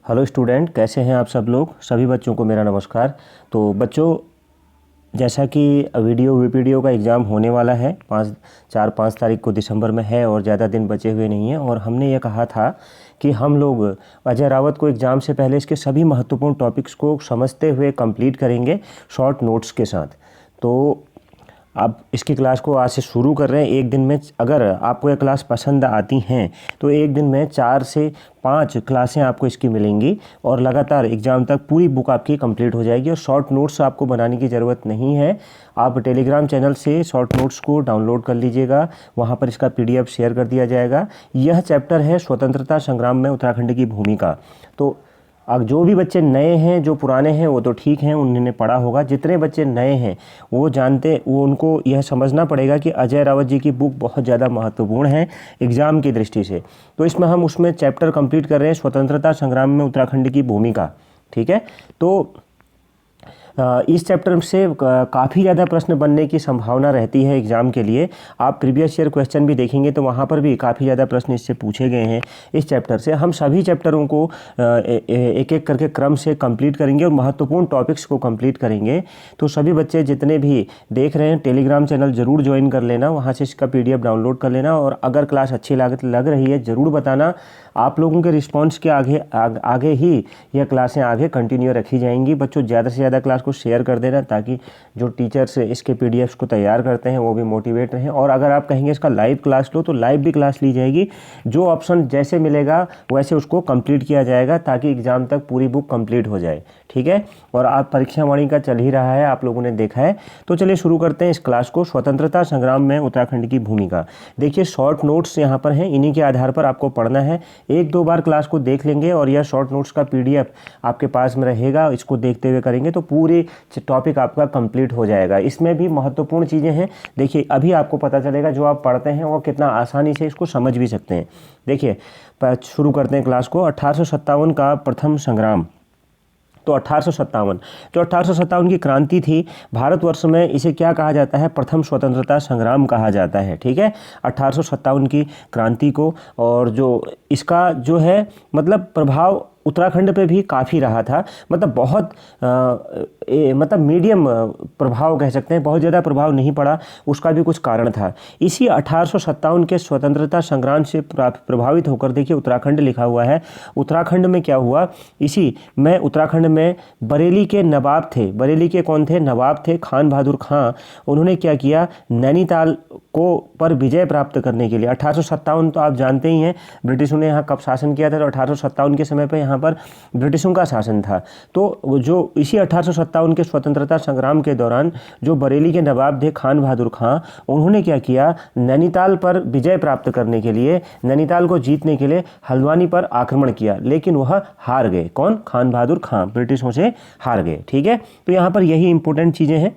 Hello student, कैसे हैं आप सब लोग। सभी बच्चों को मेरा नमस्कार। तो बच्चों, जैसा कि वीपीडीओ का एग्ज़ाम होने वाला है 5 तारीख को दिसंबर में है और ज़्यादा दिन बचे हुए नहीं हैं। और हमने ये कहा था कि हम लोग अजय रावत को एग्ज़ाम से पहले इसके सभी महत्वपूर्ण टॉपिक्स को समझते हुए कंप्लीट करेंगे शॉर्ट नोट्स के साथ। तो आप इसकी क्लास को आज से शुरू कर रहे हैं। एक दिन में अगर आपको ये क्लास पसंद आती हैं तो एक दिन में 4 से 5 क्लासें आपको इसकी मिलेंगी और लगातार एग्ज़ाम तक पूरी बुक आपकी कंप्लीट हो जाएगी। और शॉर्ट नोट्स आपको बनाने की ज़रूरत नहीं है। आप टेलीग्राम चैनल से शॉर्ट नोट्स को डाउनलोड कर लीजिएगा, वहाँ पर इसका पीडीएफ शेयर कर दिया जाएगा। यह चैप्टर है स्वतंत्रता संग्राम में उत्तराखंड की भूमिका। तो अब जो भी बच्चे नए हैं, जो पुराने हैं वो तो ठीक हैं, उन्होंने पढ़ा होगा। जितने बच्चे नए हैं वो उनको यह समझना पड़ेगा कि अजय रावत जी की बुक बहुत ज़्यादा महत्वपूर्ण है एग्ज़ाम की दृष्टि से। तो इसमें हम उसमें चैप्टर कंप्लीट कर रहे हैं स्वतंत्रता संग्राम में उत्तराखंड की भूमिका। ठीक है, तो इस चैप्टर से काफ़ी ज़्यादा प्रश्न बनने की संभावना रहती है एग्ज़ाम के लिए। आप प्रीवियस ईयर क्वेश्चन भी देखेंगे तो वहाँ पर भी काफ़ी ज़्यादा प्रश्न इससे पूछे गए हैं। इस चैप्टर से हम सभी चैप्टरों को एक एक करके क्रम से कंप्लीट करेंगे और महत्वपूर्ण टॉपिक्स को कंप्लीट करेंगे। तो सभी बच्चे जितने भी देख रहे हैं टेलीग्राम चैनल ज़रूर ज्वाइन कर लेना, वहाँ से इसका पीडीएफ डाउनलोड कर लेना। और अगर क्लास अच्छी लग रही है ज़रूर बताना। आप लोगों के रिस्पॉन्स के आगे ही यह क्लासें आगे कंटिन्यू रखी जाएंगी। बच्चों, ज़्यादा से ज़्यादा क्लास को शेयर कर देना ताकि जो टीचर्स इसके पीडीएफ्स को तैयार करते हैं वो भी मोटिवेट रहें। और अगर आप कहेंगे इसका लाइव क्लास लो तो लाइव भी क्लास ली जाएगी। जो ऑप्शन जैसे मिलेगा वैसे उसको कंप्लीट किया जाएगा ताकि एग्ज़ाम तक पूरी बुक कंप्लीट हो जाए। ठीक है, और आप परीक्षा वाणी का चल ही रहा है, आप लोगों ने देखा है। तो चलिए शुरू करते हैं इस क्लास को। स्वतंत्रता संग्राम में उत्तराखंड की भूमिका। देखिए, शॉर्ट नोट्स यहाँ पर हैं, इन्हीं के आधार पर आपको पढ़ना है। 1-2 बार क्लास को देख लेंगे और यह शॉर्ट नोट्स का पीडीएफ आपके पास में रहेगा। इसको देखते हुए करेंगे तो पूरे टॉपिक आपका कंप्लीट हो जाएगा। इसमें भी महत्वपूर्ण चीज़ें हैं। देखिए, अभी आपको पता चलेगा जो आप पढ़ते हैं वो कितना आसानी से इसको समझ भी सकते हैं। देखिए, शुरू करते हैं क्लास को। 1857 का प्रथम संग्राम। तो 1857 जो 1857 की क्रांति थी भारतवर्ष में, इसे क्या कहा जाता है? प्रथम स्वतंत्रता संग्राम कहा जाता है। ठीक है, 1857 की क्रांति को। और जो इसका जो है मतलब प्रभाव उत्तराखंड पे भी काफ़ी रहा था। मतलब बहुत मतलब मीडियम प्रभाव कह सकते हैं, बहुत ज़्यादा प्रभाव नहीं पड़ा। उसका भी कुछ कारण था। इसी 1857 के स्वतंत्रता संग्राम से प्रभावित होकर देखिए उत्तराखंड लिखा हुआ है। उत्तराखंड में क्या हुआ? इसी में उत्तराखंड में बरेली के नवाब थे। बरेली के कौन थे? नवाब थे खान बहादुर खां। उन्होंने क्या किया? नैनीताल को पर विजय प्राप्त करने के लिए 1857 तो आप जानते ही हैं ब्रिटिशों ने यहाँ कब शासन किया था। तो 1857 के समय पर यहाँ पर ब्रिटिशों का शासन था। तो जो इसी 1857 के स्वतंत्रता संग्राम के दौरान जो बरेली के नवाब थे खान बहादुर खां, उन्होंने क्या किया? नैनीताल पर विजय प्राप्त करने के लिए, नैनीताल को जीतने के लिए हल्द्वानी पर आक्रमण किया, लेकिन वह हार गए। कौन? खान बहादुर खां ब्रिटिशों से हार गए। ठीक है, तो यहाँ पर यही इंपॉर्टेंट चीज़ें हैं,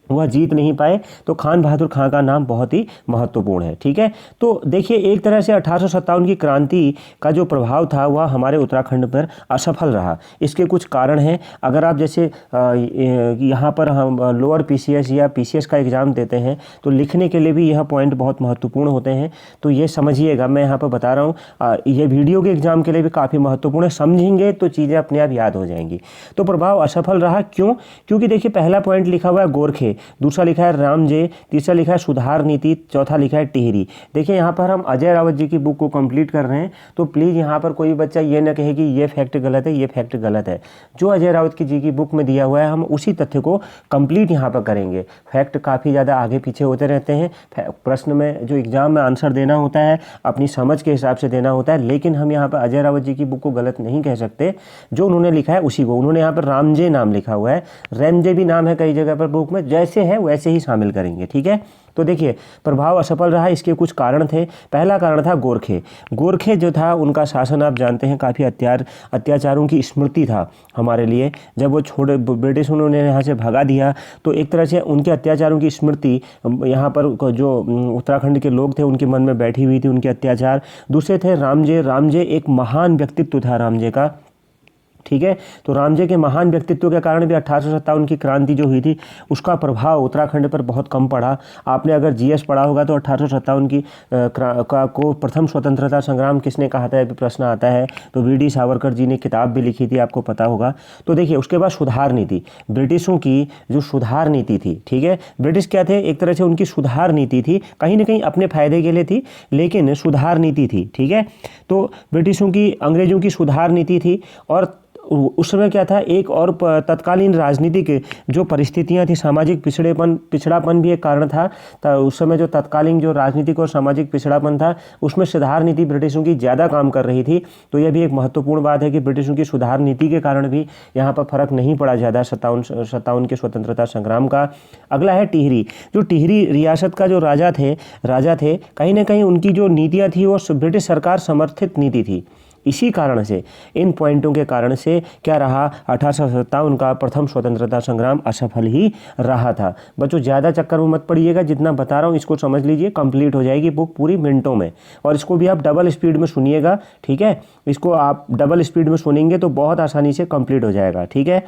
वह जीत नहीं पाए। तो खान बहादुर खां का नाम बहुत ही महत्वपूर्ण है। ठीक है, तो देखिए एक तरह से 1857 की क्रांति का जो प्रभाव था वह हमारे उत्तराखंड पर असफल रहा। इसके कुछ कारण हैं। अगर आप जैसे यहाँ पर हम लोअर पीसीएस या पीसीएस का एग्ज़ाम देते हैं तो लिखने के लिए भी यह पॉइंट बहुत महत्वपूर्ण होते हैं। तो ये समझिएगा, मैं यहाँ पर बता रहा हूँ, ये वीडियो के एग्ज़ाम के लिए भी काफ़ी महत्वपूर्ण है। समझेंगे तो चीज़ें अपने आप याद हो जाएंगी। तो प्रभाव असफल रहा क्यों? क्योंकि देखिए पहला पॉइंट लिखा हुआ है गोरखे, दूसरा लिखा है रामजे, तीसरा लिखा है सुधार नीति, चौथा लिखा है टिहरी। देखिए यहाँ पर हम अजय रावत जी की बुक को कंप्लीट कर रहे हैं, तो प्लीज़ यहाँ पर कोई बच्चा ये ना कहे कि ये फैक्ट गलत है, ये फैक्ट गलत है। जो अजय रावत जी की बुक में दिया हुआ है हम उसी तथ्य को कंप्लीट यहाँ पर करेंगे। फैक्ट काफ़ी ज़्यादा आगे पीछे होते रहते हैं। प्रश्न में जो एग्ज़ाम में आंसर देना होता है अपनी समझ के हिसाब से देना होता है, लेकिन हम यहाँ पर अजय रावत जी की बुक को गलत नहीं कह सकते। जो उन्होंने लिखा है उसी को, उन्होंने यहाँ पर रामजे नाम लिखा हुआ है, रेमजे भी नाम है कई जगह पर बुक में, जैसे है वैसे ही शामिल करेंगे। ठीक है, तो देखिए प्रभाव असफल रहा। इसके कुछ कारण थे। पहला कारण था गोरखे। गोरखे जो था उनका शासन आप जानते हैं काफ़ी अत्याचारों की स्मृति था हमारे लिए। जब वो छोड़े ब्रिटिश उन्होंने यहाँ से भगा दिया तो एक तरह से उनके अत्याचारों की स्मृति यहाँ पर जो उत्तराखंड के लोग थे उनके मन में बैठी हुई थी, उनके अत्याचार। दूसरे थे रामजे। रामजे एक महान व्यक्तित्व था रामजे का। ठीक है। तो रामजे के महान व्यक्तित्व के कारण भी 1857 की क्रांति जो हुई थी उसका प्रभाव उत्तराखंड पर बहुत कम पड़ा। आपने अगर जीएस पढ़ा होगा तो 1857 की को प्रथम स्वतंत्रता संग्राम किसने कहा था, अभी प्रश्न आता है। तो वीडी सावरकर जी ने किताब भी लिखी थी, आपको पता होगा। तो देखिए उसके बाद सुधार नीति, ब्रिटिशों की जो सुधार नीति थी, ठीक है। ब्रिटिश क्या थे, एक तरह से उनकी सुधार नीति थी, कहीं ना कहीं अपने फायदे के लिए थी लेकिन सुधार नीति थी, ठीक है। तो ब्रिटिशों की, अंग्रेजों की सुधार नीति थी। और उस समय क्या था, एक और तत्कालीन राजनीतिक जो परिस्थितियां थी, सामाजिक पिछड़ापन भी एक कारण था। तो उस समय जो तत्कालीन जो राजनीतिक और सामाजिक पिछड़ापन था उसमें सुधार नीति ब्रिटिशों की ज़्यादा काम कर रही थी। तो यह भी एक महत्वपूर्ण बात है कि ब्रिटिशों की सुधार नीति के कारण भी यहाँ पर फर्क नहीं पड़ा ज़्यादा 57 के स्वतंत्रता संग्राम का। अगला है टिहरी। जो टिहरी रियासत का जो राजा थे कहीं ना कहीं उनकी जो नीतियाँ थी वो ब्रिटिश सरकार समर्थित नीति थी। इसी कारण से, इन पॉइंटों के कारण से क्या रहा, 1857 का प्रथम स्वतंत्रता संग्राम असफल ही रहा था। बच्चों ज़्यादा चक्कर में मत पड़िएगा, जितना बता रहा हूँ इसको समझ लीजिए, कंप्लीट हो जाएगी बुक पूरी मिनटों में। और इसको भी आप डबल स्पीड में सुनिएगा, ठीक है। इसको आप डबल स्पीड में सुनेंगे तो बहुत आसानी से कंप्लीट हो जाएगा, ठीक है।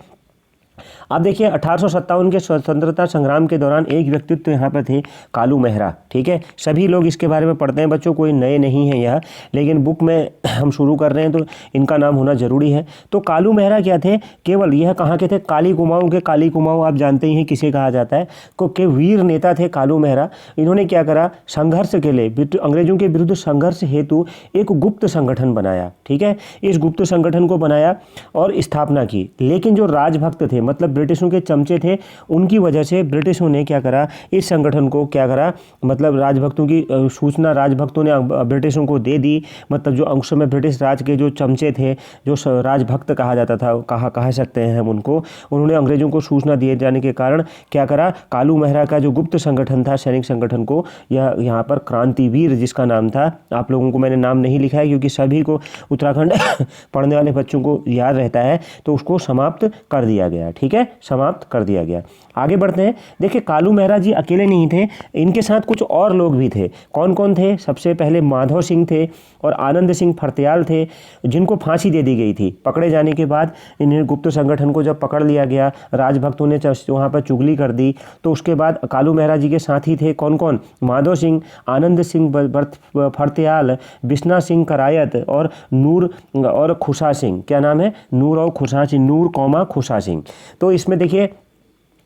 अब देखिए 1857 के स्वतंत्रता संग्राम के दौरान एक व्यक्तित्व यहाँ पर थे, कालू मेहरा, ठीक है। सभी लोग इसके बारे में पढ़ते हैं बच्चों, कोई नए नहीं है यह, लेकिन बुक में हम शुरू कर रहे हैं तो इनका नाम होना जरूरी है। तो कालू मेहरा क्या थे, केवल यह कहाँ के थे, काली कुमाऊँ के। काली कुमाऊँ आप जानते ही हैं किसे कहा जाता है, को के वीर नेता थे कालू मेहरा। इन्होंने क्या करा, संघर्ष के लिए, अंग्रेजों के विरुद्ध संघर्ष हेतु एक गुप्त संगठन बनाया, ठीक है। इस गुप्त संगठन को बनाया और स्थापना की। लेकिन जो राजभक्त थे, मतलब ब्रिटिशों के चमचे थे, उनकी वजह से ब्रिटिशों ने क्या करा, इस संगठन को क्या करा, मतलब राजभक्तों की सूचना राजभक्तों ने ब्रिटिशों को दे दी। मतलब जो उस समय ब्रिटिश राज के जो चमचे थे, जो राजभक्त कहा जाता था, कह सकते हैं हम उनको, उन्होंने अंग्रेजों को सूचना दिए जाने के कारण क्या करा, कालू मेहरा का जो गुप्त संगठन था, सैनिक संगठन को, यह यहाँ पर क्रांतिवीर जिसका नाम था, आप लोगों को मैंने नाम नहीं लिखा है क्योंकि सभी को उत्तराखंड पढ़ने वाले बच्चों को याद रहता है, तो उसको समाप्त कर दिया गया, ठीक है, समाप्त कर दिया गया। आगे बढ़ते हैं। देखिए कालू मेहरा जी अकेले नहीं थे, इनके साथ कुछ और लोग भी थे। कौन कौन थे, सबसे पहले माधव सिंह थे और आनंद सिंह फर्त्याल थे, जिनको फांसी दे दी गई थी। पकड़े जाने के बाद इन्हें गुप्त संगठन को जब पकड़ लिया गया, राजभक्तों ने वहाँ पर चुगली कर दी, तो उसके बाद कालू मेहरा जी के साथी थे कौन कौन, माधव सिंह, आनंद सिंह फर्त्याल, बिश्ना सिंह करायत और नूर और खुशा सिंह। क्या नाम है, नूर और खुशा सिंह, नूर कौमा खुशा सिंह। तो इसमें देखिए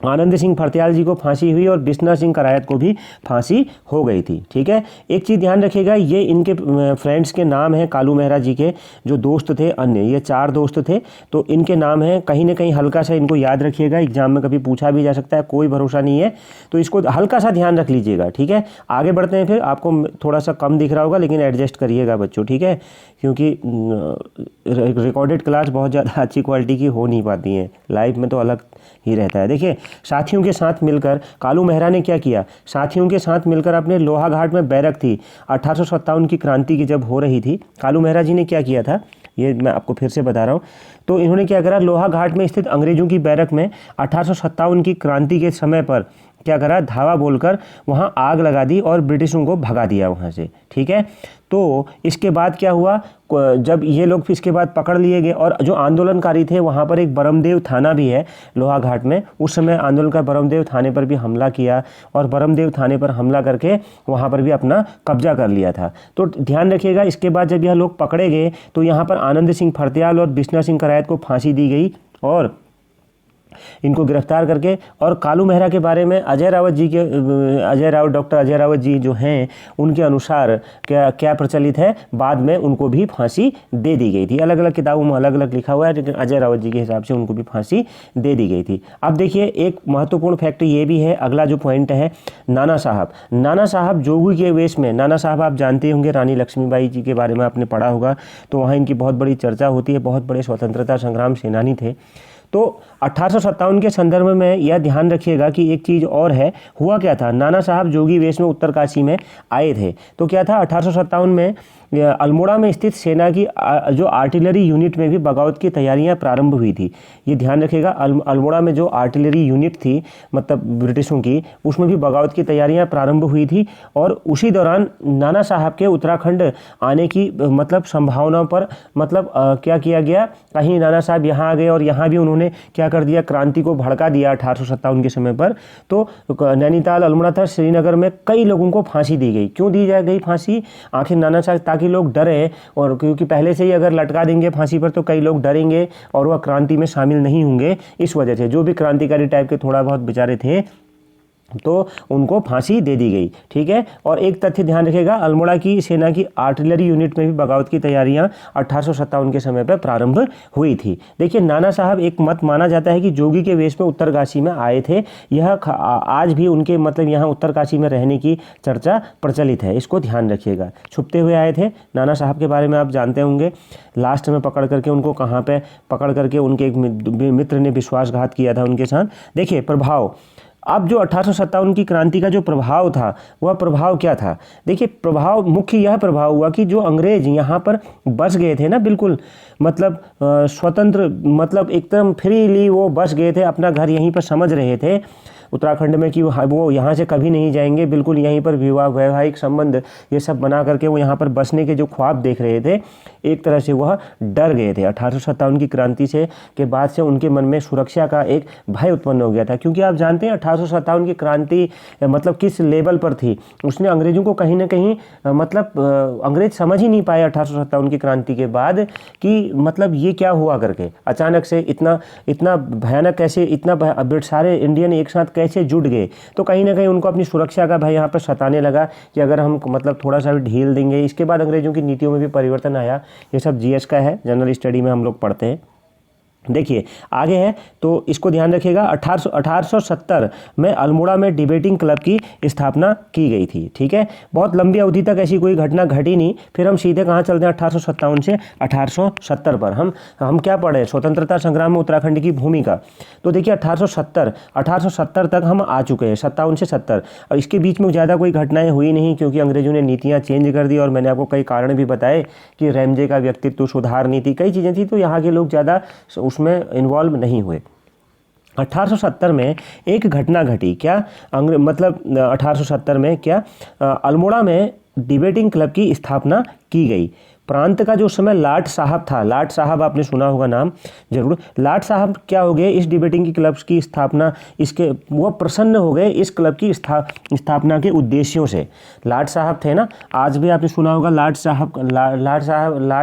आनंद सिंह फर्त्याल जी को फांसी हुई और बिश्ना सिंह करायत को भी फांसी हो गई थी, ठीक है। एक चीज़ ध्यान रखिएगा, ये इनके फ्रेंड्स के नाम हैं, कालू मेहरा जी के जो दोस्त थे अन्य, ये 4 दोस्त थे, तो इनके नाम हैं। कहीं ना कहीं हल्का सा इनको याद रखिएगा, एग्जाम में कभी पूछा भी जा सकता है, कोई भरोसा नहीं है, तो इसको हल्का सा ध्यान रख लीजिएगा, ठीक है। आगे बढ़ते हैं, फिर आपको थोड़ा सा कम दिख रहा होगा लेकिन एडजस्ट करिएगा बच्चों, ठीक है, क्योंकि रिकॉर्डेड क्लास बहुत ज़्यादा अच्छी क्वालिटी की हो नहीं पाती हैं, लाइव में तो अलग ही रहता है। देखिए साथियों के साथ मिलकर कालू मेहरा ने क्या किया, साथियों के साथ मिलकर अपने लोहाघाट में बैरक थी 1857 की क्रांति की जब हो रही थी, कालू मेहरा जी ने क्या किया था, ये मैं आपको फिर से बता रहा हूँ। तो इन्होंने क्या करा, लोहाघाट में स्थित अंग्रेजों की बैरक में 1857 की क्रांति के समय पर क्या करा, धावा बोलकर वहाँ आग लगा दी और ब्रिटिशों को भगा दिया वहाँ से, ठीक है। तो इसके बाद क्या हुआ, जब ये लोग फिर इसके बाद पकड़ लिए गए और जो आंदोलनकारी थे वहाँ पर एक बरमदेव थाना भी है लोहाघाट में, उस समय आंदोलनकार बरमदेव थाने पर भी हमला किया और बरमदेव थाने पर हमला करके वहाँ पर भी अपना कब्जा कर लिया था। तो ध्यान रखिएगा, इसके बाद जब यह लोग पकड़े गए तो यहाँ पर आनंद सिंह फर्त्याल और बिश्ना सिंह करायत को फांसी दी गई और इनको गिरफ्तार करके, और कालू मेहरा के बारे में डॉक्टर अजय रावत जी जो हैं उनके अनुसार क्या प्रचलित है, बाद में उनको भी फांसी दे दी गई थी। अलग अलग किताबों में अलग अलग लिखा हुआ है, लेकिन अजय रावत जी के हिसाब से उनको भी फांसी दे दी गई थी। अब देखिए एक महत्वपूर्ण फैक्ट ये भी है, अगला जो पॉइंट है, नाना साहब जोगी के वेश में। नाना साहब आप जानते होंगे, रानी लक्ष्मीबाई जी के बारे में आपने पढ़ा होगा, तो वहाँ इनकी बहुत बड़ी चर्चा होती है, बहुत बड़े स्वतंत्रता संग्राम सेनानी थे। तो 1857 के संदर्भ में यह ध्यान रखिएगा कि एक चीज़ और है, हुआ क्या था, नाना साहब जोगी वेश में उत्तरकाशी में आए थे। तो क्या था, 1857 में अल्मोड़ा में स्थित सेना की जो आर्टिलरी यूनिट में भी बगावत की तैयारियां प्रारंभ हुई थी। ये ध्यान रखिएगा, अल्मोड़ा में जो आर्टिलरी यूनिट थी मतलब ब्रिटिशों की, उसमें भी बगावत की तैयारियां प्रारंभ हुई थी। और उसी दौरान नाना साहब के उत्तराखंड आने की मतलब संभावनाओं पर मतलब क्या किया गया, कहीं नाना साहब यहाँ आ गए और यहाँ भी उन्होंने क्या कर दिया, क्रांति को भड़का दिया 1857 के समय पर। तो नैनीताल, अल्मोड़ा था, श्रीनगर में कई लोगों को फांसी दी गई। क्यों दी जा गई फांसी? आखिर नाना साहब, ताकि लोग डरे, और क्योंकि पहले से ही अगर लटका देंगे फांसी पर तो कई लोग डरेंगे और वह क्रांति में शामिल नहीं होंगे। इस वजह से जो भी क्रांतिकारी टाइप के थोड़ा बहुत बेचारे थे तो उनको फांसी दे दी गई। ठीक है। और एक तथ्य ध्यान रखिएगा, अल्मोड़ा की सेना की आर्टिलरी यूनिट में भी बगावत की तैयारियां 1857 के समय पर प्रारंभ हुई थी। देखिए, नाना साहब एक मत माना जाता है कि जोगी के वेश में उत्तरकाशी में आए थे। यह आज भी उनके मतलब यहाँ उत्तरकाशी में रहने की चर्चा प्रचलित है, इसको ध्यान रखिएगा। छुपते हुए आए थे। नाना साहब के बारे में आप जानते होंगे, लास्ट में पकड़ करके उनको कहाँ पे पकड़ करके उनके एक मित्र ने विश्वासघात किया था उनके साथ। देखिए प्रभाव, अब जो 1857 की क्रांति का जो प्रभाव था वह प्रभाव क्या था? देखिए, प्रभाव मुख्य यह प्रभाव हुआ कि जो अंग्रेज यहाँ पर बस गए थे ना, बिल्कुल मतलब स्वतंत्र, मतलब एकदम फ्रीली वो बस गए थे, अपना घर यहीं पर समझ रहे थे उत्तराखंड में कि वो यहाँ से कभी नहीं जाएंगे, बिल्कुल यहीं पर विवाह, वैवाहिक संबंध ये सब बना करके वो यहाँ पर बसने के जो ख्वाब देख रहे थे, एक तरह से वह डर गए थे। 1857 की क्रांति से के बाद से उनके मन में सुरक्षा का एक भय उत्पन्न हो गया था। क्योंकि आप जानते हैं 1857 की क्रांति मतलब किस लेवल पर थी, उसने अंग्रेजों को कहीं ना कहीं मतलब अंग्रेज समझ ही नहीं पाए 1857 की क्रांति के बाद कि मतलब ये क्या हुआ करके, अचानक से इतना भयानक कैसे, इतना सारे इंडियन एक साथ कैसे जुट गए। तो कहीं ना कहीं उनको अपनी सुरक्षा का भय यहाँ पर सताने लगा कि अगर हम मतलब थोड़ा सा भी ढील देंगे। इसके बाद अंग्रेजों की नीतियों में भी परिवर्तन आया। ये सब जीएस का है, जनरल स्टडी में हम लोग पढ़ते हैं। देखिए आगे है तो इसको ध्यान रखिएगा। 1870 में अल्मोड़ा में डिबेटिंग क्लब की स्थापना की गई थी। ठीक है, बहुत लंबी अवधि तक ऐसी कोई घटना घटी नहीं। फिर हम सीधे कहाँ चलते हैं, 1857 से 1870 पर। हम क्या पढ़े, स्वतंत्रता संग्राम में उत्तराखंड की भूमिका। तो देखिए 1870 तक हम आ चुके हैं, 57 से 70, और इसके बीच में ज़्यादा कोई घटनाएं हुई नहीं क्योंकि अंग्रेजों ने नीतियाँ चेंज कर दी। और मैंने आपको कई कारण भी बताए कि रैमजे का व्यक्तित्व सुधार नीति, कई चीज़ें थी, तो यहाँ के लोग ज़्यादा उसमें इन्वॉल्व नहीं हुए। 1870 में एक घटना घटी, क्या मतलब 1870 में क्या अल्मोड़ा में डिबेटिंग क्लब की स्थापना की गई। प्रांत का जो समय लाट साहब था, लाट साहब आपने सुना होगा नाम जरूर। लाट साहब क्या हो गए, इस डिबेटिंग की क्लब की स्थापना, इसके वो प्रसन्न हो गए इस क्लब की स्थापना के उद्देश्यों से। लाट साहब थे ना, आज भी आपने सुना होगा लाट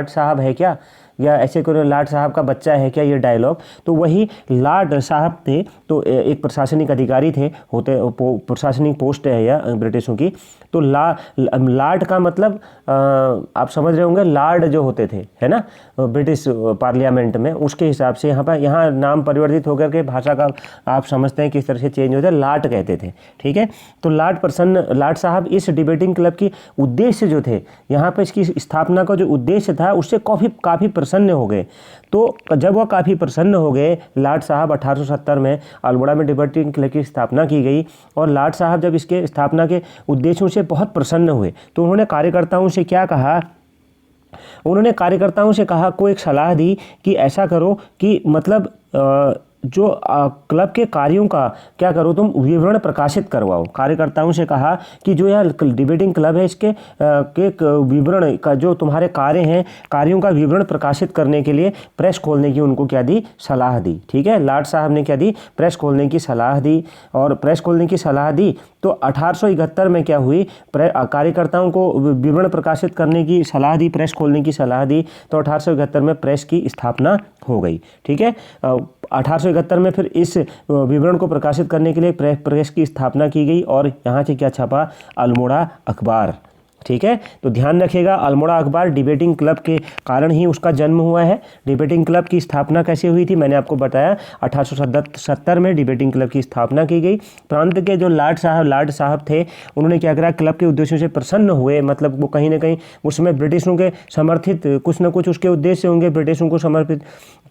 साहब है क्या, या ऐसे कोई लाट साहब का बच्चा है क्या, ये डायलॉग। तो वही लाट साहब थे, तो एक प्रशासनिक अधिकारी थे, प्रशासनिक पोस्ट है यह ब्रिटिशों की। तो लाट का मतलब आप समझ रहे होंगे, लार्ड जो होते थे, है ना, ब्रिटिश पार्लियामेंट में, उसके हिसाब से यहाँ नाम परिवर्तित होकर के भाषा का आप समझते हैं किस तरह से चेंज होता है, लाट कहते थे। ठीक है, तो लाट साहब इस डिबेटिंग क्लब की उद्देश्य जो थे, यहाँ पर इसकी स्थापना का जो उद्देश्य था उससे काफ़ी प्रसन्न हो गए। तो जब वह काफ़ी प्रसन्न हो गए, लाट साहब 1870 में अल्मोड़ा में डिबेटिंग क्लब की स्थापना की गई। और लाट साहब जब इसके स्थापना के उद्देश्यों से बहुत प्रसन्न हुए तो उन्होंने कार्यकर्ताओं से क्या कहा, उन्होंने कार्यकर्ताओं से कहा, को एक सलाह दी कि ऐसा करो कि मतलब जो क्लब के कार्यों का क्या करो, तुम विवरण प्रकाशित करवाओ। कार्यकर्ताओं से कहा कि जो यह डिबेटिंग क्लब है इसके विवरण का जो तुम्हारे कार्य हैं, कार्यों का विवरण प्रकाशित करने के लिए प्रेस खोलने की उनको क्या दी, सलाह दी। ठीक है, लाट साहब ने क्या दी, प्रेस खोलने की सलाह दी। और प्रेस खोलने की सलाह दी तो 1871 में क्या हुई, कार्यकर्ताओं को विवरण प्रकाशित करने की सलाह दी, प्रेस खोलने की सलाह दी, तो 1871 में प्रेस की स्थापना हो गई। ठीक है, 1871 में फिर इस विवरण को प्रकाशित करने के लिए प्रेस की स्थापना की गई और यहाँ से क्या छपा, अल्मोड़ा अखबार। ठीक है, तो ध्यान रखिएगा, अल्मोड़ा अखबार डिबेटिंग क्लब के कारण ही उसका जन्म हुआ है। डिबेटिंग क्लब की स्थापना कैसे हुई थी, मैंने आपको बताया 1870 में डिबेटिंग क्लब की स्थापना की गई। प्रांत के जो लाट साहब थे, उन्होंने क्या करा, क्लब के उद्देश्यों से प्रसन्न हुए। मतलब वो कहीं ना कहीं उस समय ब्रिटिशों के समर्थित कुछ न कुछ उसके उद्देश्य होंगे ब्रिटिशों को समर्पित,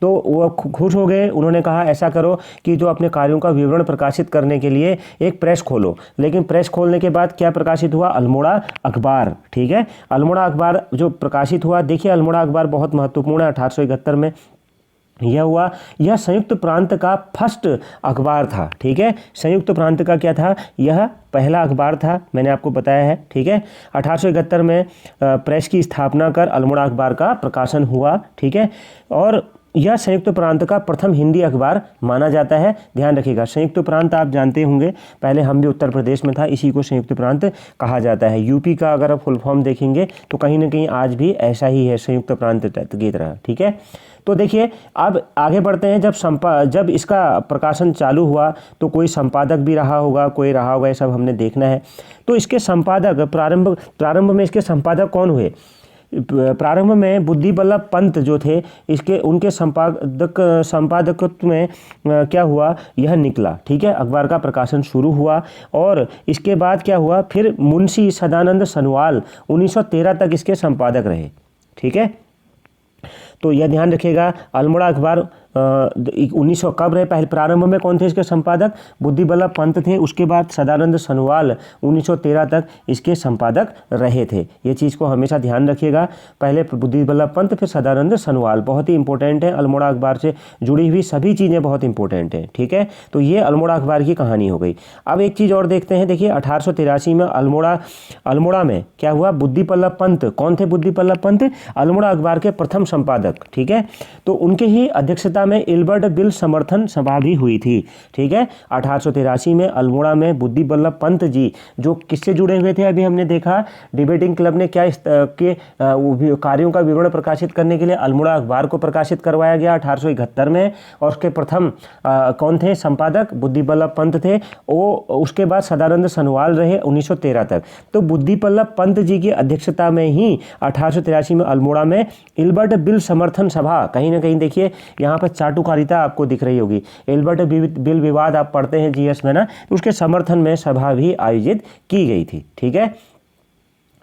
तो वो खुश हो गए। उन्होंने कहा ऐसा करो कि जो अपने कार्यों का विवरण प्रकाशित करने के लिए एक प्रेस खोलो। लेकिन प्रेस खोलने के बाद क्या प्रकाशित हुआ, अल्मोड़ा अखबार। अखबार, ठीक है। अल्मोड़ा अखबार जो प्रकाशित हुआ, देखिए अल्मोड़ा अखबार बहुत महत्वपूर्ण है। 1871 में यह हुआ। यह संयुक्त प्रांत का फर्स्ट अखबार था, ठीक है। संयुक्त प्रांत का क्या था, यह पहला अखबार था, मैंने आपको बताया है, ठीक है। 1871 में प्रेस की स्थापना कर अल्मोड़ा अखबार का प्रकाशन हुआ, ठीक है। और यह संयुक्त प्रांत का प्रथम हिंदी अखबार माना जाता है। ध्यान रखिएगा, संयुक्त प्रांत आप जानते होंगे, पहले हम भी उत्तर प्रदेश में था, इसी को संयुक्त प्रांत कहा जाता है। यूपी का अगर आप फुल फॉर्म देखेंगे तो कहीं ना कहीं आज भी ऐसा ही है, संयुक्त प्रांत की तरह, ठीक है। तो देखिए अब आगे बढ़ते हैं। जब इसका प्रकाशन चालू हुआ तो कोई संपादक भी रहा होगा, कोई रहा होगा, ये सब हमने देखना है। तो इसके संपादक प्रारंभ में इसके संपादक कौन हुए? प्रारंभ में बुद्धि बल्लभ पंत जो थे, उनके संपादकत्व में क्या हुआ, यह निकला, ठीक है। अखबार का प्रकाशन शुरू हुआ और इसके बाद क्या हुआ, फिर मुंशी सदानंद सनवाल 1913 तक इसके संपादक रहे, ठीक है। तो यह ध्यान रखिएगा, अल्मोड़ा अखबार 1900 कब रहे, पहले प्रारंभ में कौन थे इसके संपादक? बुद्धि बल्लभ पंत थे। उसके बाद सदानंद सनवाल 1913 तक इसके संपादक रहे थे। ये चीज़ को हमेशा ध्यान रखिएगा, पहले बुद्धि बल्लभ पंत, फिर सदानंद सनवाल, बहुत ही इंपॉर्टेंट है। अल्मोड़ा अखबार से जुड़ी हुई सभी चीज़ें बहुत इंपॉर्टेंट हैं, ठीक है। तो ये अल्मोड़ा अखबार की कहानी हो गई। अब एक चीज़ और देखते हैं, देखिए 1883 में अल्मोड़ा में क्या हुआ, बुद्धि बल्लभ पंत, कौन थे बुद्धि बल्लभ पंत? अल्मोड़ा अखबार के प्रथम संपादक, ठीक है। तो उनके ही अध्यक्षता में इल्बर्ट बिल समर्थन सभा भी हुई थी, ठीक है। 1883 में अल्मोड़ा में बुद्धि बल्लभ पंत जी, जो किससे जुड़े हुए थे, अभी हमने देखा डिबेटिंग क्लब ने क्या के कार्यों का विवरण प्रकाशित करने के लिए अल्मोड़ा अखबार को प्रकाशित करवाया गया 1871 में। और उसके प्रथम कौन थे संपादक? बुद्धि बल्लभ पंत थे। वो उसके बाद सदानंद सनवाल रहे 1913 तक। तो बुद्धि बल्लभ पंत जी की अध्यक्षता में ही 1883 में अल्मोड़ा में इल्बर्ट बिल समर्थन सभा, कहीं ना कहीं देखिए यहाँ पर चाटुकारिता आपको दिख रही होगी, इल्बर्ट बिल विवाद आप पढ़ते हैं जीएस में ना, तो उसके समर्थन में सभा भी आयोजित की गई थी, ठीक है।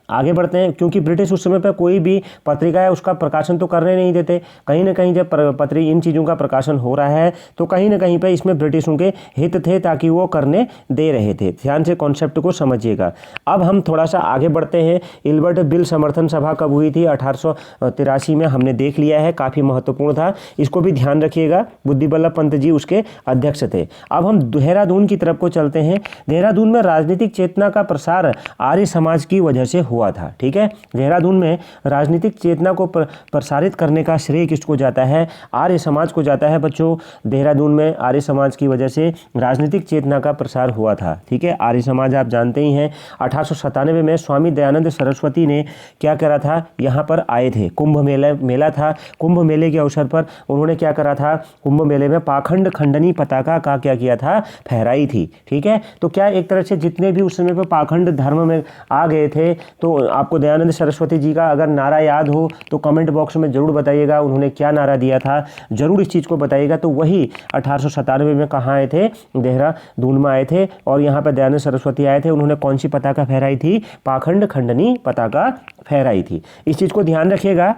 आगे बढ़ते हैं, क्योंकि ब्रिटिश उस समय पर कोई भी पत्रिका है उसका प्रकाशन तो करने नहीं देते। कहीं ना कहीं जब इन चीज़ों का प्रकाशन हो रहा है तो कहीं ना कहीं पर इसमें ब्रिटिशों के हित थे, ताकि वो करने दे रहे थे। ध्यान से कॉन्सेप्ट को समझिएगा। अब हम थोड़ा सा आगे बढ़ते हैं। इल्बर्ट बिल समर्थन सभा कब हुई थी? 1883 में, हमने देख लिया है, काफ़ी महत्वपूर्ण था, इसको भी ध्यान रखिएगा। बुद्धि बल्लभ पंत जी उसके अध्यक्ष थे। अब हम देहरादून की तरफ को चलते हैं। देहरादून में राजनीतिक चेतना का प्रसार आर्य समाज की वजह से हुआ था, ठीक है। देहरादून में राजनीतिक चेतना को प्रसारित करने का श्रेय किसको जाता है? आर्य समाज को जाता है बच्चों। देहरादून में आर्य समाज की वजह से राजनीतिक चेतना का प्रसार हुआ था, ठीक है। आर्य समाज आप जानते ही हैं। 1897 में स्वामी दयानंद सरस्वती ने क्या करा था, यहाँ पर आए थे। कुंभ मेला था, कुंभ मेले के अवसर पर उन्होंने क्या करा था, कुंभ मेले में पाखंड खंडनी पताका का क्या किया था, फहराई थी, ठीक है। तो क्या एक तरह से जितने भी उस समय पर पाखंड धर्म में आ गए थे, तो आपको दयानंद सरस्वती जी का अगर नारा याद हो तो कमेंट बॉक्स में जरूर बताइएगा, उन्होंने क्या नारा दिया था, जरूर इस चीज़ को बताइएगा। तो वही 1897 में कहाँ आए थे? देहरादून में आए थे। और यहाँ पर दयानंद सरस्वती आए थे, उन्होंने कौन सी पताका फहराई थी? पाखंड खंडनी पताका फहराई थी। इस चीज़ को ध्यान रखिएगा।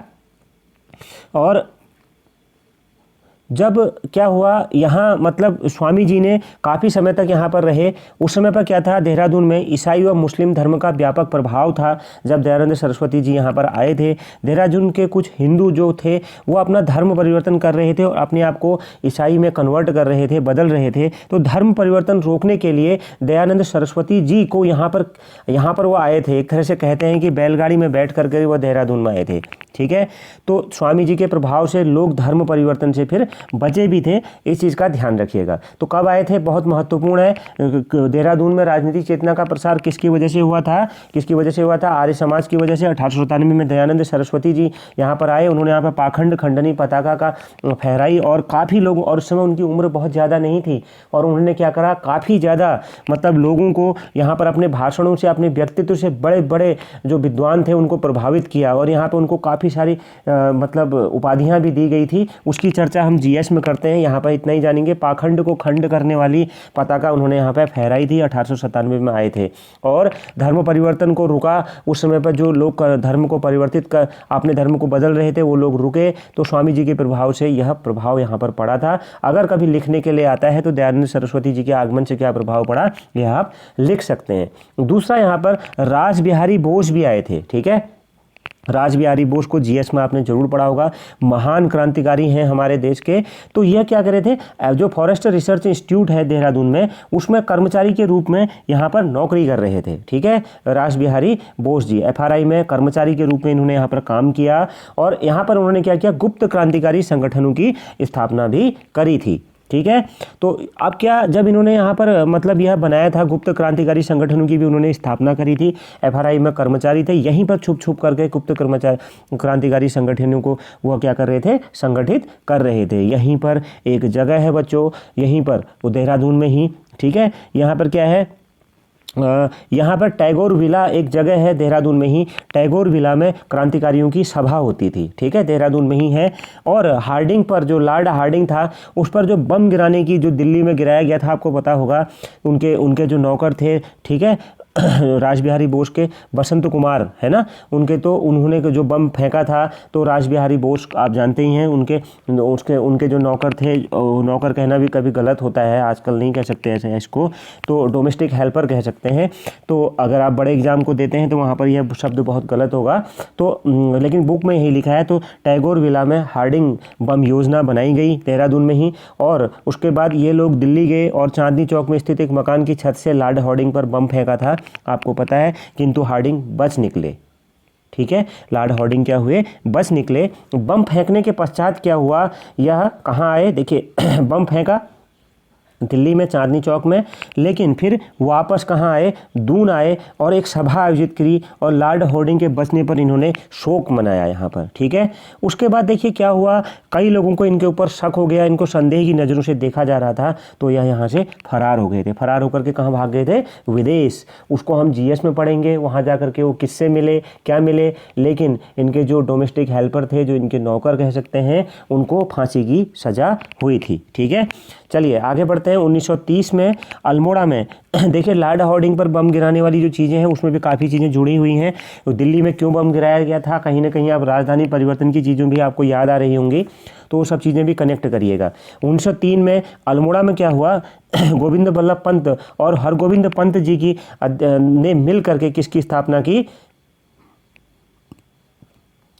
और जब क्या हुआ यहाँ, मतलब स्वामी जी ने काफ़ी समय तक यहाँ पर रहे। उस समय पर क्या था, देहरादून में ईसाई और मुस्लिम धर्म का व्यापक प्रभाव था। जब दयानंद सरस्वती जी यहाँ पर आए थे, देहरादून के कुछ हिंदू जो थे वो अपना धर्म परिवर्तन कर रहे थे और अपने आप को ईसाई में कन्वर्ट कर रहे थे, बदल रहे थे। तो धर्म परिवर्तन रोकने के लिए दयानंद सरस्वती जी को यहाँ पर वो आए थे। एक तरह से कहते हैं कि बैलगाड़ी में बैठ करके वो देहरादून में आए थे, ठीक है। तो स्वामी जी के प्रभाव से लोग धर्म परिवर्तन से फिर बचे भी थे, इस चीज़ का ध्यान रखिएगा। तो कब आए थे, बहुत महत्वपूर्ण है। देहरादून में राजनीतिक चेतना का प्रसार किसकी वजह से हुआ था? किसकी वजह से हुआ था? आर्य समाज की वजह से। 1897 में दयानंद सरस्वती जी यहाँ पर आए, उन्होंने यहाँ पर पाखंड खंडनी पताका का फहराई। और काफ़ी लोग, और उस समय उनकी उम्र बहुत ज़्यादा नहीं थी, और उन्होंने क्या करा, काफ़ी ज़्यादा मतलब लोगों को यहाँ पर अपने भाषणों से, अपने व्यक्तित्व से बड़े बड़े जो विद्वान थे उनको प्रभावित किया। और यहाँ पर उनको काफ़ी सारी मतलब उपाधियाँ भी दी गई थी। उसकी चर्चा हम जीएस में करते हैं, यहाँ पर इतना ही जानेंगे। पाखंड को खंड करने वाली पताका उन्होंने यहाँ पर फहराई थी, 1897 में आए थे। और धर्म परिवर्तन को रुका, उस समय पर जो लोग धर्म को परिवर्तित कर अपने धर्म को बदल रहे थे वो लोग रुके, तो स्वामी जी के प्रभाव से यह प्रभाव यहाँ पर पड़ा था। अगर कभी लिखने के लिए आता है तो दयानंद सरस्वती जी के आगमन से क्या प्रभाव पड़ा, यह आप लिख सकते हैं। दूसरा, यहाँ पर रासबिहारी बोस भी आए थे, ठीक है। रासबिहारी बोस को जीएस में आपने जरूर पढ़ा होगा, महान क्रांतिकारी हैं हमारे देश के। तो यह क्या करे थे, जो फॉरेस्ट रिसर्च इंस्टीट्यूट है देहरादून में, उसमें कर्मचारी के रूप में यहाँ पर नौकरी कर रहे थे, ठीक है। रासबिहारी बोस जी एफआरआई में कर्मचारी के रूप में इन्होंने यहाँ पर काम किया, और यहाँ पर उन्होंने क्या किया, गुप्त क्रांतिकारी संगठनों की स्थापना भी करी थी, ठीक है। तो अब क्या, जब इन्होंने यहाँ पर मतलब यह बनाया था, गुप्त क्रांतिकारी संगठनों की भी उन्होंने स्थापना करी थी, एफआरआई में कर्मचारी थे, यहीं पर छुप छुप करके गुप्त क्रांतिकारी संगठनों को वह क्या कर रहे थे, संगठित कर रहे थे। यहीं पर एक जगह है बच्चों, यहीं पर वो देहरादून में ही, ठीक है। यहाँ पर क्या है, यहाँ पर टैगोर विला एक जगह है देहरादून में ही, टैगोर विला में क्रांतिकारियों की सभा होती थी, ठीक है, देहरादून में ही है। और हार्डिंग पर, जो लॉर्ड हार्डिंग था, उस पर जो बम गिराने की, जो दिल्ली में गिराया गया था, आपको पता होगा, उनके जो नौकर थे, ठीक है, रासबिहारी बोस के, बसंत कुमार है ना, उन्होंने जो बम फेंका था, तो रासबिहारी बोस आप जानते ही हैं, उनके जो नौकर थे, नौकर कहना भी कभी गलत होता है, आजकल नहीं कह सकते ऐसे इसको, तो डोमेस्टिक हेल्पर कह सकते हैं। तो अगर आप बड़े एग्जाम को देते हैं तो वहाँ पर यह शब्द बहुत गलत होगा, तो लेकिन बुक में यही लिखा है। तो टैगोर विला में हार्डिंग बम योजना बनाई गई देहरादून में ही, और उसके बाद ये लोग दिल्ली गए और चांदनी चौक में स्थित एक मकान की छत से लॉर्ड हार्डिंग पर बम फेंका था, आपको पता है, किंतु हार्डिंग बच निकले, ठीक है। लॉर्ड हार्डिंग क्या हुए, बच निकले। बम फेंकने के पश्चात क्या हुआ, यह कहाँ आए, देखिए बम फेंका दिल्ली में चांदनी चौक में, लेकिन फिर वापस कहाँ आए, दून आए, और एक सभा आयोजित करी, और लॉर्ड हार्डिंग के बचने पर इन्होंने शोक मनाया यहाँ पर, ठीक है। उसके बाद देखिए क्या हुआ, कई लोगों को इनके ऊपर शक हो गया, इनको संदेह की नज़रों से देखा जा रहा था, तो यह यहाँ से फरार हो गए थे। फरार होकर के कहाँ भाग गए थे, विदेश। उसको हम जीएस में पढ़ेंगे, वहाँ जा करके वो किससे मिले, क्या मिले, लेकिन इनके जो डोमेस्टिक हेल्पर थे, जो इनके नौकर कह सकते हैं, उनको फांसी की सज़ा हुई थी, ठीक है। चलिए आगे बढ़ते हैं। 1930 में अल्मोड़ा में देखिए लॉर्ड हार्डिंग पर बम गिराने वाली जो चीज़ें हैं उसमें भी काफ़ी चीज़ें जुड़ी हुई हैं। तो दिल्ली में क्यों बम गिराया गया था, कहीं ना कहीं आप राजधानी परिवर्तन की चीज़ों भी आपको याद आ रही होंगी, तो वो सब चीज़ें भी कनेक्ट करिएगा। 1903 में अल्मोड़ा में क्या हुआ, गोविंद बल्लभ पंत और हरगोविंद पंत जी की ने मिल करके किसकी स्थापना की,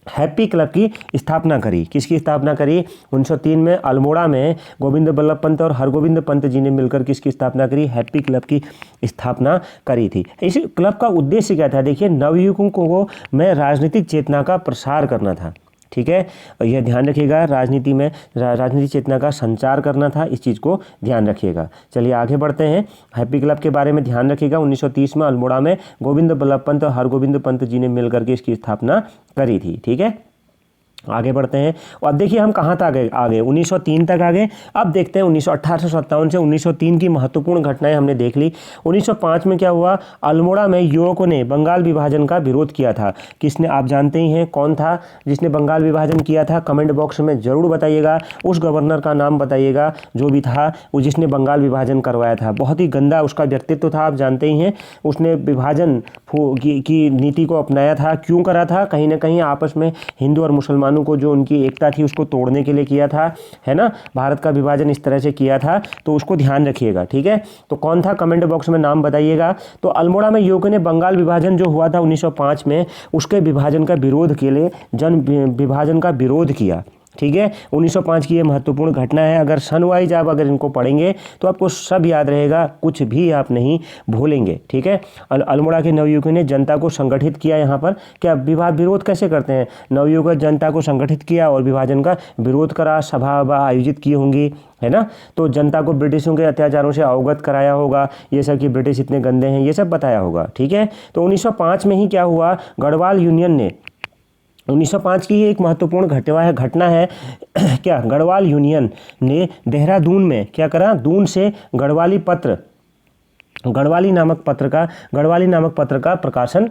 हैप्पी क्लब की स्थापना करी। किसकी स्थापना करी, 1903 में अल्मोड़ा में गोविंद बल्लभ पंत और हरगोविंद पंत जी ने मिलकर किसकी स्थापना करी, हैप्पी क्लब की स्थापना करी थी। इस क्लब का उद्देश्य क्या था, देखिए नवयुवकों को में राजनीतिक चेतना का प्रसार करना था, ठीक है। यह ध्यान रखिएगा, राजनीति में राजनीतिक चेतना का संचार करना था, इस चीज़ को ध्यान रखिएगा। चलिए आगे बढ़ते हैं। हैप्पी क्लब के बारे में ध्यान रखिएगा। 1930 में अल्मोड़ा में गोविंद बल्लभ पंत और हरगोविंद पंत जी ने मिलकर के इसकी स्थापना करी थी, ठीक है। आगे बढ़ते हैं। और अब देखिए हम कहाँ तक आ गए, 1903 तक आ गए। अब देखते हैं 1857 से 1903 की महत्वपूर्ण घटनाएं हमने देख ली। 1905 में क्या हुआ, अल्मोड़ा में युवकों ने बंगाल विभाजन का विरोध किया था। किसने, आप जानते ही हैं कौन था जिसने बंगाल विभाजन किया था, कमेंट बॉक्स में ज़रूर बताइएगा। उस गवर्नर का नाम बताइएगा जो भी था, वो जिसने बंगाल विभाजन करवाया था। बहुत ही गंदा उसका व्यक्तित्व था, आप जानते ही हैं। उसने विभाजन की नीति को अपनाया था। क्यों करा था, कहीं ना कहीं आपस में हिंदू और मुसलमान को जो उनकी एकता थी उसको तोड़ने के लिए किया था, है ना। भारत का विभाजन इस तरह से किया था, तो उसको ध्यान रखिएगा, ठीक है। तो कौन था, कमेंट बॉक्स में नाम बताइएगा। तो अल्मोड़ा में युवकों ने बंगाल विभाजन जो हुआ था 1905 में, उसके विभाजन का विरोध के लिए जन विभाजन का विरोध किया, ठीक है। 1905 की ये महत्वपूर्ण घटना है। अगर सन वाइज आप अगर इनको पढ़ेंगे तो आपको सब याद रहेगा, कुछ भी आप नहीं भूलेंगे, ठीक है। अल्मोड़ा के नवयुवकों ने जनता को संगठित किया। यहाँ पर क्या विरोध कैसे करते हैं, नवयुवकों जनता को संगठित किया और विभाजन का विरोध करा, सभा आयोजित की होंगी, है ना। तो जनता को ब्रिटिशों के अत्याचारों से अवगत कराया होगा, ये सब कि ब्रिटिश इतने गंदे हैं, ये सब बताया होगा, ठीक है। तो 1905 में ही क्या हुआ, गढ़वाल यूनियन ने 1905 की एक महत्वपूर्ण घटना है क्या, गढ़वाल यूनियन ने देहरादून में क्या करा, दून से गढ़वाली पत्र गढ़वाली नामक पत्र का प्रकाशन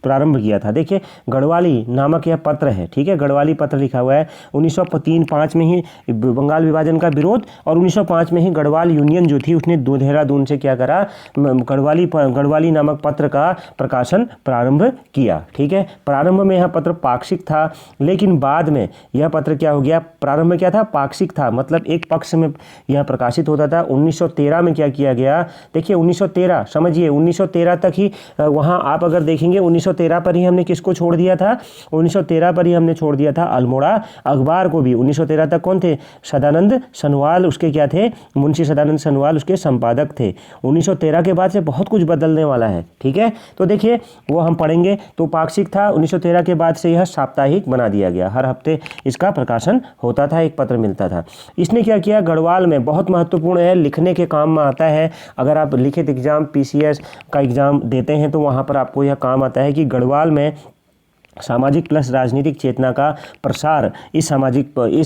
प्रारंभ किया था। देखिए गढ़वाली नामक यह पत्र है, ठीक है, गढ़वाली पत्र लिखा हुआ है। 1903-5 में ही बंगाल विभाजन का विरोध, और 1905 में ही गढ़वाल यूनियन जो थी उसने देहरादून से क्या करा, गढ़वाली नामक पत्र का प्रकाशन प्रारंभ किया, ठीक है। प्रारंभ में यह पत्र पाक्षिक था, लेकिन बाद में यह पत्र क्या हो गया, प्रारंभ में क्या था, पाक्षिक था, मतलब एक पक्ष में यह प्रकाशित होता था। 1913 में क्या किया गया, देखिए 1913 समझिए, 1913 तक ही वहाँ आप अगर देखेंगे 1913 पर ही हमने किसको छोड़ दिया था, 1913 पर ही हमने छोड़ दिया था अल्मोड़ा अखबार को भी। 1913 तक कौन थे, सदानंद सनवाल उसके क्या थे, मुंशी सदानंद सनवाल उसके संपादक थे। 1913 के बाद से बहुत कुछ बदलने वाला है, ठीक है। तो देखिए वो हम पढ़ेंगे। तो पाक्षिक था, 1913 के बाद से यह साप्ताहिक बना दिया गया, हर हफ्ते इसका प्रकाशन होता था, एक पत्र मिलता था। इसने क्या किया, गढ़वाल में बहुत महत्वपूर्ण है, लिखने के काम में आता है। अगर आप लिखित एग्जाम पीसीएस का एग्जाम देते हैं तो वहाँ पर आपको यह काम आता है कि गढ़वाल में सामाजिक प्लस राजनीतिक चेतना का प्रसार, इस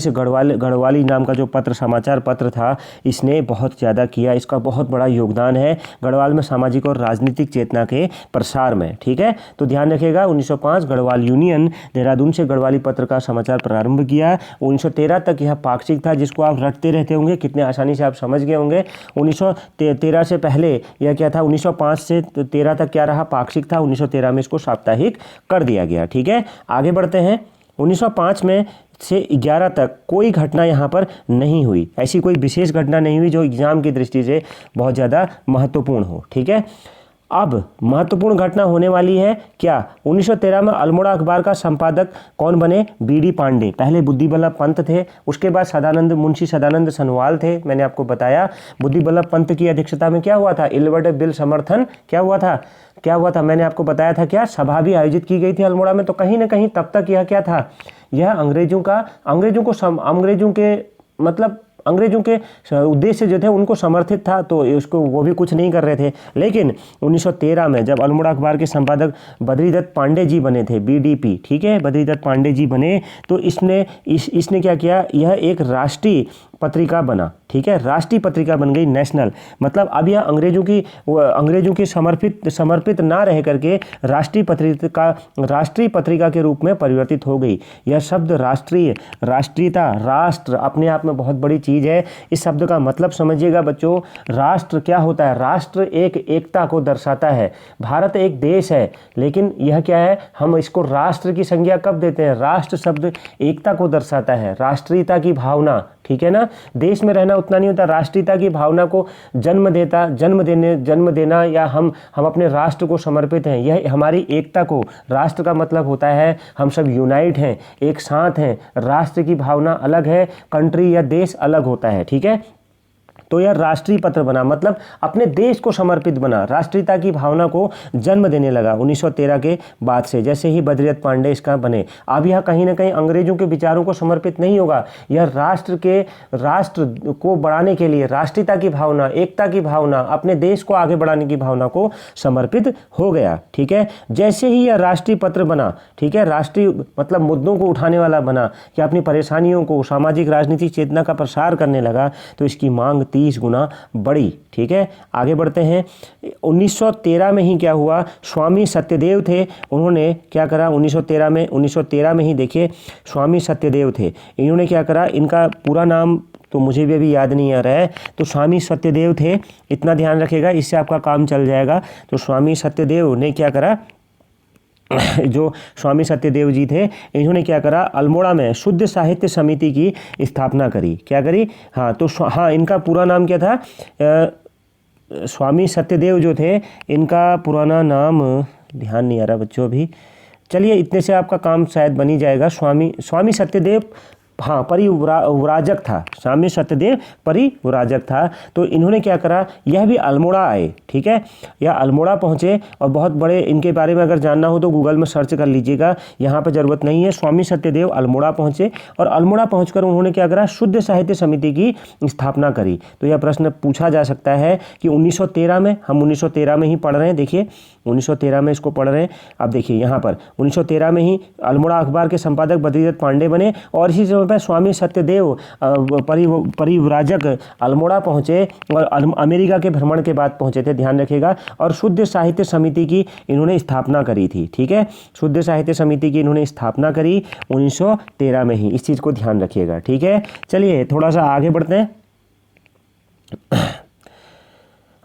गढ़वाली नाम का जो पत्र, समाचार पत्र था, इसने बहुत ज़्यादा किया। इसका बहुत बड़ा योगदान है गढ़वाल में सामाजिक और राजनीतिक चेतना के प्रसार में, ठीक है। तो ध्यान रखिएगा, 1905 गढ़वाल यूनियन देहरादून से गढ़वाली पत्र का समाचार प्रारंभ किया। 1913 तक यह पाक्षिक था, जिसको आप रटते रहते होंगे, कितने आसानी से आप समझ गए होंगे। 1913 से पहले यह क्या था, 1905 से 13 तक क्या रहा, पाक्षिक था। 1913 में इसको साप्ताहिक कर दिया गया, ठीक है। आगे बढ़ते हैं। 1905 में से 11 तक कोई घटना यहाँ पर नहीं हुई, ऐसी कोई विशेष घटना नहीं हुई जो एग्जाम की दृष्टि से बहुत ज़्यादा महत्वपूर्ण हो, ठीक है। अब महत्वपूर्ण घटना होने वाली है क्या, 1913 में अल्मोड़ा अखबार का संपादक कौन बने, बीडी पांडे। पहले बुद्धि बल्लभ पंत थे, उसके बाद मुंशी सदानंद सनवाल थे। मैंने आपको बताया बुद्धि बल्लभ पंत की अध्यक्षता में क्या हुआ था, इलवर्ट बिल समर्थन क्या हुआ था, मैंने आपको बताया था, क्या सभा भी आयोजित की गई थी अल्मोड़ा में। तो कहीं ना कहीं तब तक यह क्या था, यह अंग्रेजों के उद्देश्य जो थे उनको समर्थित था, तो उसको वो भी कुछ नहीं कर रहे थे। लेकिन 1913 में जब अल्मोड़ा अखबार के संपादक बद्रीदत्त पांडे जी बने थे, बीडीपी, ठीक है, बद्रीदत्त पांडे जी बने, तो इसने क्या किया, यह एक राष्ट्रीय पत्रिका बना, ठीक है, राष्ट्रीय पत्रिका बन गई, नेशनल। मतलब अब यह अंग्रेजों की समर्पित ना रह करके राष्ट्रीय पत्रिका के रूप में परिवर्तित हो गई। यह शब्द राष्ट्रीयता, राष्ट्र अपने आप में बहुत बड़ी चीज़ है। इस शब्द का मतलब समझिएगा बच्चों, राष्ट्र क्या होता है, राष्ट्र एक एकता को दर्शाता है। भारत एक देश है, लेकिन यह क्या है, हम इसको राष्ट्र की संज्ञा कब देते हैं, राष्ट्र शब्द एकता को दर्शाता है, राष्ट्रीयता की भावना, ठीक है ना। देश में रहना उतना नहीं होता, राष्ट्रीयता की भावना को जन्म देना, या हम अपने राष्ट्र को समर्पित हैं, यह हमारी एकता को, राष्ट्र का मतलब होता है हम सब यूनाइट हैं, एक साथ हैं। राष्ट्र की भावना अलग है, कंट्री या देश अलग होता है, ठीक है। तो यह राष्ट्रीय पत्र बना, मतलब अपने देश को समर्पित बना, राष्ट्रीयता की भावना को जन्म देने लगा 1913 के बाद से, जैसे ही बद्रीदत्त पांडे इसका बने। अब यह कहीं ना कहीं अंग्रेजों के विचारों को समर्पित नहीं होगा, यह राष्ट्र को बढ़ाने के लिए, राष्ट्रीयता की भावना, एकता की भावना, अपने देश को आगे बढ़ाने की भावना को समर्पित हो गया, ठीक है। जैसे ही यह राष्ट्रीय पत्र बना, ठीक है, राष्ट्रीय मतलब मुद्दों को उठाने वाला बना, कि अपनी परेशानियों को, सामाजिक राजनीतिक चेतना का प्रसार करने लगा, तो इसकी मांग 30 गुना बढ़ी, ठीक है। आगे बढ़ते हैं। 1913 में ही क्या हुआ, स्वामी सत्यदेव थे, उन्होंने क्या करा 1913 में ही देखिए स्वामी सत्यदेव थे, इन्होंने क्या करा, इनका पूरा नाम तो मुझे भी अभी याद नहीं आ रहा है, तो स्वामी सत्यदेव थे, इतना ध्यान रखिएगा, इससे आपका काम चल जाएगा। तो स्वामी सत्यदेव ने क्या करा, जो स्वामी सत्यदेव जी थे, इन्होंने क्या करा, अल्मोड़ा में शुद्ध साहित्य समिति की स्थापना करी। क्या करी, हाँ, तो हाँ, इनका पूरा नाम क्या था, स्वामी सत्यदेव जो थे, इनका पुराना नाम ध्यान नहीं आ रहा बच्चों अभी, चलिए इतने से आपका काम शायद बन ही जाएगा। स्वामी सत्यदेव, हाँ, परिव्राजक था, स्वामी सत्यदेव परिव्राजक था। तो इन्होंने क्या करा, यह भी अल्मोड़ा आए, ठीक है, यह अल्मोड़ा पहुँचे, और बहुत बड़े, इनके बारे में अगर जानना हो तो गूगल में सर्च कर लीजिएगा, यहाँ पर ज़रूरत नहीं है। स्वामी सत्यदेव अल्मोड़ा पहुँचे, और अल्मोड़ा पहुँचकर उन्होंने क्या करा, शुद्ध साहित्य समिति की स्थापना करी। तो यह प्रश्न पूछा जा सकता है कि 1913 में, हम 1913 में ही पढ़ रहे हैं, देखिए 1913 में इसको पढ़ रहे हैं। अब देखिए यहाँ पर 1913 में ही अल्मोड़ा अखबार के संपादक बद्रीदत्त पांडे बने, और इसी समय पर पे स्वामी सत्यदेव परिव्राजक अल्मोड़ा पहुँचे और अमेरिका के भ्रमण के बाद पहुँचे थे, ध्यान रखिएगा। और शुद्ध साहित्य समिति की इन्होंने स्थापना करी थी, ठीक है। शुद्ध साहित्य समिति की इन्होंने स्थापना करी 1913 में ही, इस चीज़ को ध्यान रखिएगा, ठीक है। चलिए थोड़ा सा आगे बढ़ते हैं।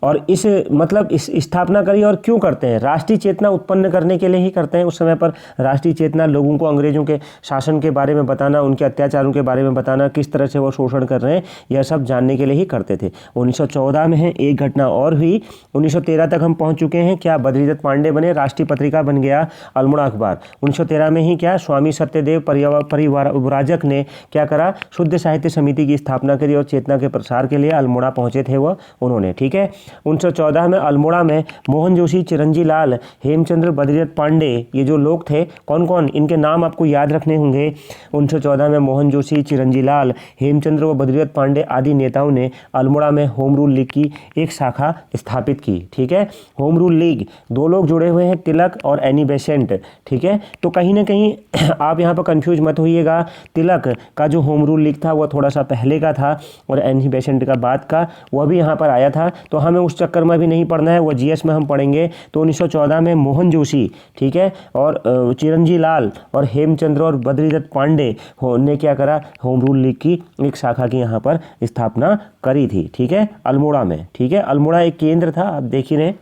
और इस मतलब इस स्थापना करी और क्यों करते हैं? राष्ट्रीय चेतना उत्पन्न करने के लिए ही करते हैं। उस समय पर राष्ट्रीय चेतना, लोगों को अंग्रेजों के शासन के बारे में बताना, उनके अत्याचारों के बारे में बताना, किस तरह से वो शोषण कर रहे हैं, यह सब जानने के लिए ही करते थे। 1914 में है एक घटना और हुई। 1913 तक हम पहुँच चुके हैं। क्या? बद्रीदत्त पांडे बने, राष्ट्रीय पत्रिका बन गया अल्मोड़ा अखबार। 1913 में ही क्या? स्वामी सत्यदेव परिव्राजक ने क्या करा? शुद्ध साहित्य समिति की स्थापना करी और चेतना के प्रसार के लिए अल्मोड़ा पहुँचे थे वह उन्होंने, ठीक है। 1914 में अल्मोड़ा में मोहन जोशी, चिरंजी लाल, हेमचंद्र, बद्रीदत्त पांडे, ये जो लोग थे, कौन कौन, इनके नाम आपको याद रखने होंगे। 1914 में मोहन जोशी, चिरंजी लाल, हेमचंद्र व बद्रीदत्त पांडे आदि नेताओं ने अल्मोड़ा में होम रूल लीग की एक शाखा स्थापित की, ठीक है। होम रूल लीग, दो लोग जुड़े हुए हैं, तिलक और एनी बेसेंट, ठीक है। तो कहीं ना कहीं आप यहाँ पर कंफ्यूज मत होइएगा। तिलक का जो होम रूल लीग था वह थोड़ा सा पहले का था और एनी बेसेंट का बाद का, वह भी यहाँ पर आया था। तो हमें उस चक्कर में भी नहीं पढ़ना है, वो जीएस में हम पढ़ेंगे। तो 1914 में मोहन जोशी, ठीक है, और चिरंजी लाल और हेमचंद्र और बद्रीदत्त पांडे ने क्या करा? होम रूल लीग की एक शाखा की यहाँ पर स्थापना करी थी, ठीक है, अल्मोड़ा में, ठीक है। अल्मोड़ा एक केंद्र था, आप देख ही रहे,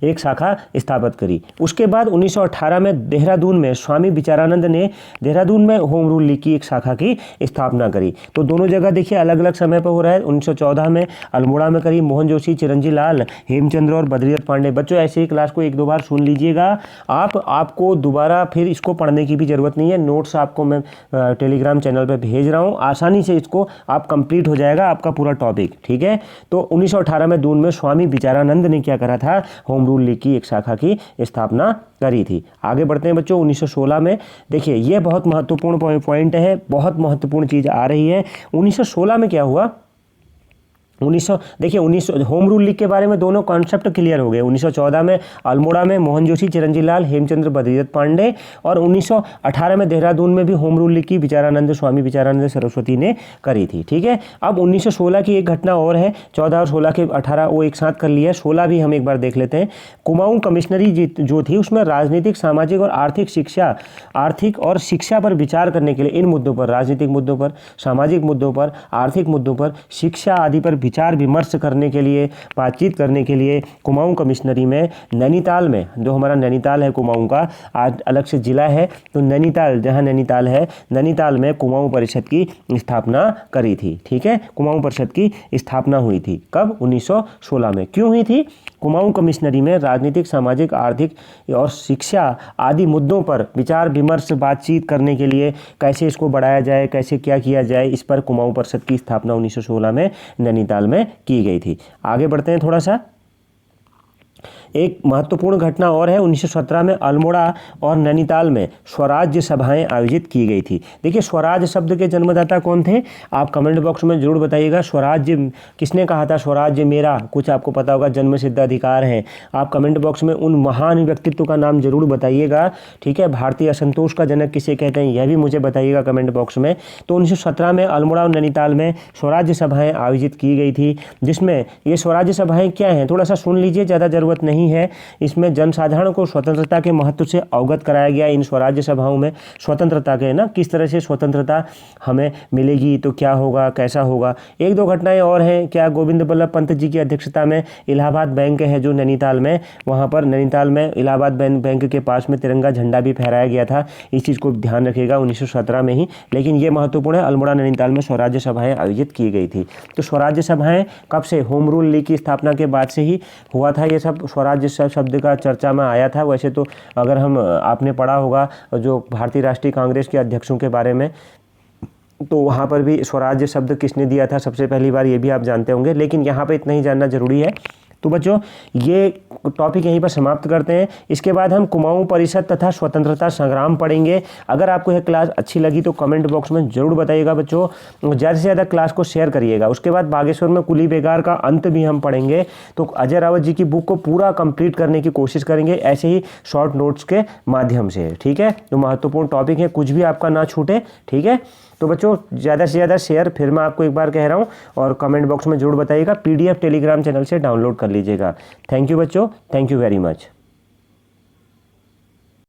एक शाखा स्थापित करी। उसके बाद 1918 में देहरादून में स्वामी विचारानंद ने देहरादून में होम रूल लीग की एक शाखा की स्थापना करी। तो दोनों जगह देखिए अलग अलग समय पर हो रहा है। 1914 में अल्मोड़ा में करी मोहन जोशी, चिरंजी लाल, हेमचंद्र और बद्रीदत्त पांडे। बच्चों ऐसे ही क्लास को एक दो बार सुन लीजिएगा आपको दोबारा फिर इसको पढ़ने की भी जरूरत नहीं है। नोट्स आपको मैं टेलीग्राम चैनल पर भेज रहा हूँ, आसानी से इसको आप कंप्लीट हो जाएगा आपका पूरा टॉपिक, ठीक है। तो 1918 में दून में स्वामी विचारानंद ने क्या करा था? होम रूल लीग की एक शाखा की स्थापना करी थी। आगे बढ़ते हैं बच्चों। 1916 में देखिए ये बहुत महत्वपूर्ण पॉइंट है, बहुत महत्वपूर्ण चीज आ रही है। 1916 में क्या हुआ? 1900 होम रूल लीग के बारे में दोनों कॉन्सेप्ट क्लियर हो गए। 1914 में अल्मोड़ा में मोहन जोशी, चिरंजी लाल, हेमचंद्र, बद्रीदत्त पांडे, और 1918 में देहरादून में भी होम रूल लीग की विचारानंद, स्वामी विचारानंद सरस्वती ने करी थी, ठीक है। अब 1916 की एक घटना और है, 14 और 16 के 18 वो एक साथ कर लिया, 16 भी हम एक बार देख लेते हैं। कुमाऊं कमिश्नरी जो थी उसमें राजनीतिक, सामाजिक और आर्थिक और शिक्षा पर विचार करने के लिए, इन मुद्दों पर, राजनीतिक मुद्दों पर, सामाजिक मुद्दों पर, आर्थिक मुद्दों पर, शिक्षा आदि पर विचार विमर्श करने के लिए, बातचीत करने के लिए कुमाऊं कमिश्नरी में नैनीताल में, जो हमारा नैनीताल है कुमाऊं का, आज अलग से जिला है, तो नैनीताल, जहां नैनीताल है, नैनीताल में कुमाऊं परिषद की स्थापना करी थी, ठीक है। कुमाऊं परिषद की स्थापना हुई थी कब? 1916 में। क्यों हुई थी? कुमाऊं कमिश्नरी में राजनीतिक, सामाजिक, आर्थिक और शिक्षा आदि मुद्दों पर विचार विमर्श, बातचीत करने के लिए, कैसे इसको बढ़ाया जाए, कैसे क्या किया जाए, इस पर कुमाऊं परिषद की स्थापना 1916 में नैनीताल में की गई थी। आगे बढ़ते हैं थोड़ा सा। एक महत्वपूर्ण घटना और है, 1917 में अल्मोड़ा और नैनीताल में स्वराज्य सभाएं आयोजित की गई थी। देखिए स्वराज शब्द के जन्मदाता कौन थे? आप कमेंट बॉक्स में जरूर बताइएगा। स्वराज्य किसने कहा था? स्वराज्य मेरा, कुछ आपको पता होगा, जन्म सिद्ध अधिकार है। आप कमेंट बॉक्स में उन महान व्यक्तित्व का नाम जरूर बताइएगा, ठीक है। भारतीय असंतोष का जनक किसे कहते हैं, यह भी मुझे बताइएगा कमेंट बॉक्स में। तो 1917 में अल्मोड़ा और नैनीताल में स्वराज्य सभाएँ आयोजित की गई थी, जिसमें ये स्वराज्य सभाएँ क्या हैं थोड़ा सा सुन लीजिए, ज़्यादा जरूरत नहीं है। इसमें जनसाधारण को स्वतंत्रता के महत्व से अवगत कराया गया। इन स्वराज्य सभाओं में स्वतंत्रता के ना, किस तरह से स्वतंत्रता हमें मिलेगी, तो क्या होगा, कैसा होगा। एक दो घटनाएं और हैं। क्या? गोविंद बल्लभ पंत जी की अध्यक्षता में इलाहाबाद बैंक है जो नैनीताल में, वहाँ पर नैनीताल में इलाहाबाद बैंक के पास में तिरंगा झंडा भी फहराया गया था। इस चीज़ को ध्यान रखिएगा, 1917 में ही। लेकिन ये महत्वपूर्ण है, अल्मोड़ा नैनीताल में स्वराज्य सभाएँ आयोजित की गई थी। तो स्वराज्य सभाएँ कब से? होम रूल लीग की स्थापना के बाद से ही हुआ था। ये सब स्वराज्य शब्द का चर्चा में आया था। वैसे तो अगर हम आपने पढ़ा होगा जो भारतीय राष्ट्रीय कांग्रेस के अध्यक्षों के बारे में, तो वहाँ पर भी स्वराज्य शब्द किसने दिया था सबसे पहली बार, ये भी आप जानते होंगे। लेकिन यहाँ पे इतना ही जानना जरूरी है। तो बच्चों ये टॉपिक यहीं पर समाप्त करते हैं। इसके बाद हम कुमाऊं परिषद तथा स्वतंत्रता संग्राम पढ़ेंगे। अगर आपको यह क्लास अच्छी लगी तो कमेंट बॉक्स में जरूर बताइएगा बच्चों, ज़्यादा से ज़्यादा क्लास को शेयर करिएगा। उसके बाद बागेश्वर में कुली बेगार का अंत भी हम पढ़ेंगे। तो अजय रावत जी की बुक को पूरा कंप्लीट करने की कोशिश करेंगे, ऐसे ही शॉर्ट नोट्स के माध्यम से। ठीक है, जो महत्वपूर्ण टॉपिक है कुछ भी आपका ना छूटे। ठीक है, तो बच्चों ज़्यादा से ज़्यादा शेयर, फिर मैं आपको एक बार कह रहा हूँ, और कमेंट बॉक्स में जरूर बताइएगा। PDF टेलीग्राम चैनल से डाउनलोड कर लीजिएगा। थैंक यू बच्चों, थैंक यू वेरी मच।